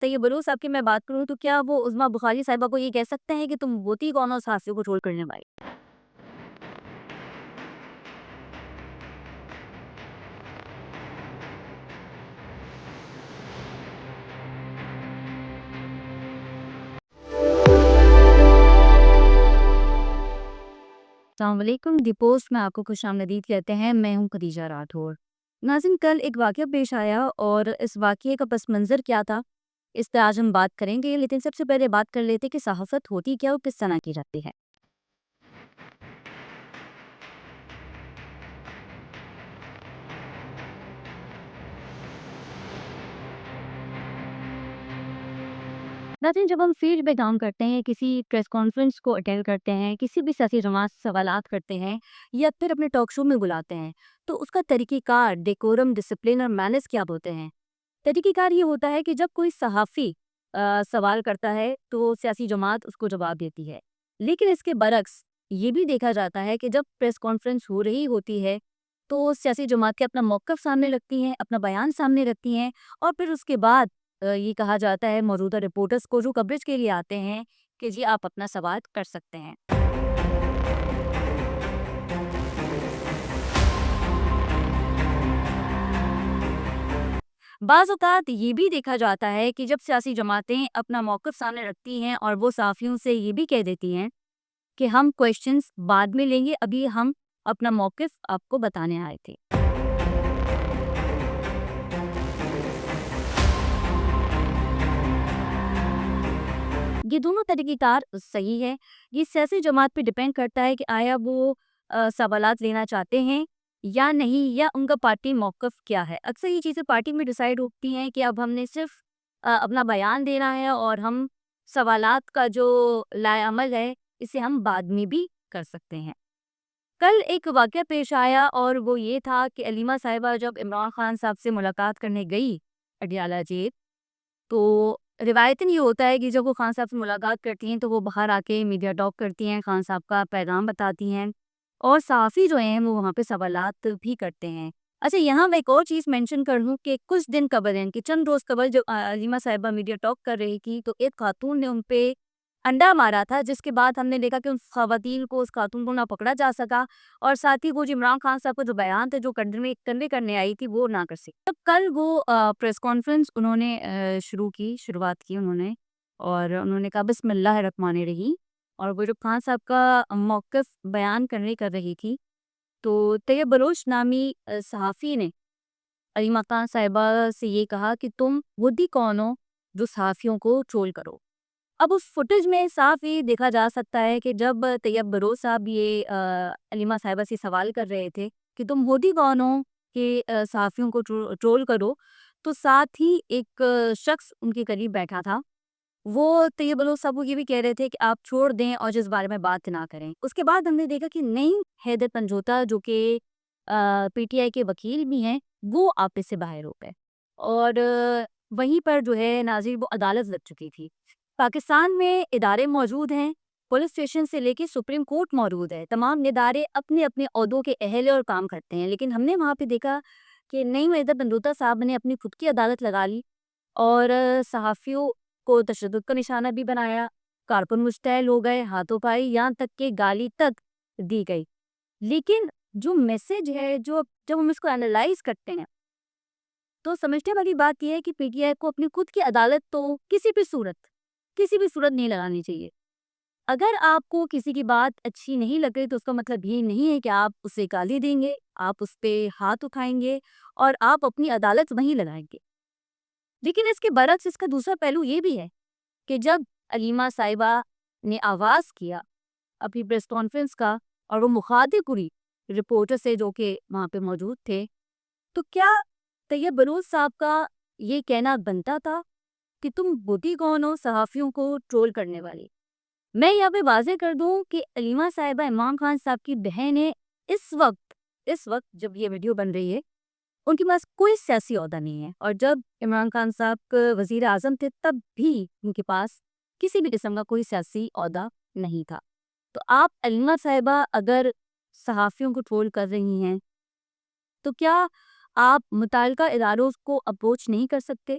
طیب بلوچ صاحب کی میں بات کروں تو کیا وہ عظمیٰ بخاری صاحبہ کو یہ کہہ سکتے ہیں کہ تم ہوتی کون ہو صحافیوں کو ٹرول کرنے والی؟ السلام علیکم، دی پوسٹ میں آپ کو خوش آمدید کہتے ہیں۔ میں ہوں خدیجہ راٹھور۔ ناظرین، کل ایک واقعہ پیش آیا اور اس واقعے کا پس منظر کیا تھا اس پہ آج ہم بات کریں گے، لیکن سب سے پہلے بات کر لیتے کہ صحافت ہوتی کیا اور کس طرح کی جاتی ہے۔ ناظرین، جب ہم فیلڈ پہ کام کرتے ہیں، کسی پریس کانفرنس کو اٹینڈ کرتے ہیں، کسی بھی سیاسی جماعت سے سوالات کرتے ہیں یا پھر اپنے ٹاک شو میں بلاتے ہیں تو اس کا طریقہ کار، ڈیکورم، ڈسپلن اور مینرز کیا ہوتے ہیں؟ طریقہ کار یہ ہوتا ہے کہ جب کوئی صحافی سوال کرتا ہے تو سیاسی جماعت اس کو جواب دیتی ہے، لیکن اس کے برعکس یہ بھی دیکھا جاتا ہے کہ جب پریس کانفرنس ہو رہی ہوتی ہے تو سیاسی جماعتیں اپنا موقف سامنے رکھتی ہیں، اپنا بیان سامنے رکھتی ہیں، اور پھر اس کے بعد یہ کہا جاتا ہے موجودہ رپورٹرز کو جو کوریج کے لیے آتے ہیں کہ جی آپ اپنا سوال کر سکتے ہیں۔ بعض اوقات یہ بھی دیکھا جاتا ہے کہ جب سیاسی جماعتیں اپنا موقف سامنے رکھتی ہیں اور وہ صحافیوں سے یہ بھی کہہ دیتی ہیں کہ ہم کویشچنز بعد میں لیں گے، ابھی ہم اپنا موقف آپ کو بتانے آئے تھے۔ یہ دونوں طریقہ کار صحیح ہے۔ یہ سیاسی جماعت پہ ڈیپینڈ کرتا ہے کہ آیا وہ سوالات لینا چاہتے ہیں یا نہیں، یا ان کا پارٹی موقف کیا ہے۔ اکثر یہ چیزیں پارٹی میں ڈیسائیڈ ہوتی ہیں کہ اب ہم نے صرف اپنا بیان دینا ہے اور ہم سوالات کا جو لائے عمل ہے اسے ہم بعد میں بھی کر سکتے ہیں۔ کل ایک واقعہ پیش آیا اور وہ یہ تھا کہ علیمہ صاحبہ جب عمران خان صاحب سے ملاقات کرنے گئی اڈیالہ جیل، تو روایتاً یہ ہوتا ہے کہ جب وہ خان صاحب سے ملاقات کرتی ہیں تو وہ باہر آ کے میڈیا ٹاک کرتی ہیں، خان صاحب کا پیغام بتاتی ہیں، اور صحافی جو ہیں وہ وہاں پہ سوالات بھی کرتے ہیں۔ اچھا، یہاں میں ایک اور چیز مینشن کر دوں کہ کچھ دن قبل، یعنی کہ چند روز قبل، جب علیمہ صاحبہ میڈیا ٹاک کر رہی تھی تو ایک خاتون نے ان پہ انڈا مارا تھا، جس کے بعد ہم نے دیکھا کہ ان خواتین کو، اس خاتون کو نہ پکڑا جا سکا، اور ساتھ ہی وہ جو عمران خان صاحب کا جو بیان تھا جو کنوے کرنے آئی تھی وہ نہ کر سکی۔ تب کل وہ پریس کانفرنس انہوں نے شروعات کی اور انہوں نے کہا بسم اللہ الرحمن الرحیم، اور وہ جو خان صاحب کا موقف بیان کرنے کر رہی تھی تو طیب بلوچ نامی صحافی نے علیمہ خان صاحبہ سے یہ کہا کہ تم ودی کون ہو جو صحافیوں کو ٹرول کرو۔ اب اس فوٹیج میں صاف یہ دیکھا جا سکتا ہے کہ جب طیب بلوچ صاحب یہ علیمہ صاحبہ سے سوال کر رہے تھے کہ تم ہوتی کون ہو کہ صحافیوں کو ٹرول کرو، تو ساتھ ہی ایک شخص ان کے قریب بیٹھا تھا، وہ طیب بلوچ صاحب کو یہ بھی کہہ رہے تھے کہ آپ چھوڑ دیں اور جس بارے میں بات نہ کریں۔ اس کے بعد ہم نے دیکھا کہ نعیم حیدر پنجوتا جو کہ پی ٹی آئی کے وکیل بھی ہیں، وہ آپس سے باہر ہو گئے، اور وہیں پر جو ہے ناظرین وہ عدالت لگ چکی تھی۔ پاکستان میں ادارے موجود ہیں، پولیس اسٹیشن سے لے کے سپریم کورٹ موجود ہے، تمام ادارے اپنے اپنے عہدوں کے اہل اور کام کرتے ہیں، لیکن ہم نے وہاں پہ دیکھا کہ نعیم حیدر پنجوتا صاحب نے اپنی خود کی عدالت لگا لی اور صحافیوں کو تشدد کا نشانہ بھی بنایا، کارکن مشتعل ہو گئے، ہاتھوں پائی، یہاں تک کہ گالی تک دی گئی۔ لیکن جو میسج ہے، جب ہم اس کو انالائز کرتے ہیں تو سمجھنے والی بات یہ ہے کہ پی ٹی آئی کو اپنی خود کی عدالت تو کسی بھی صورت نہیں لگانی چاہیے۔ اگر آپ کو کسی کی بات اچھی نہیں لگ رہی تو اس کا مطلب یہ نہیں ہے کہ آپ اسے گالی دیں گے، آپ اس پہ ہاتھ اٹھائیں گے اور آپ اپنی عدالت وہیں لگائیں گے۔ لیکن اس کے برعکس اس کا دوسرا پہلو یہ بھی ہے کہ جب علیمہ صاحبہ نے آغاز کیا اپنی پریس کانفرنس کا اور وہ مخاطب ہوئی رپورٹر سے جو کہ وہاں پہ موجود تھے، تو کیا طیب بلوچ صاحب کا یہ کہنا بنتا تھا کہ تم ہوتی کون ہو صحافیوں کو ٹرول کرنے والی؟ میں یہاں پہ واضح کر دوں کہ علیمہ صاحبہ عمران خان صاحب کی بہن ہے۔ اس وقت جب یہ ویڈیو بن رہی ہے ان کے پاس کوئی سیاسی عہدہ نہیں ہے، اور جب عمران خان صاحب وزیر اعظم تھے تب بھی ان کے پاس کسی بھی قسم کا کوئی سیاسی عہدہ نہیں تھا۔ تو آپ علیمہ صاحبہ اگر صحافیوں کو ٹرول کر رہی ہیں تو کیا آپ متعلقہ اداروں کو اپروچ نہیں کر سکتے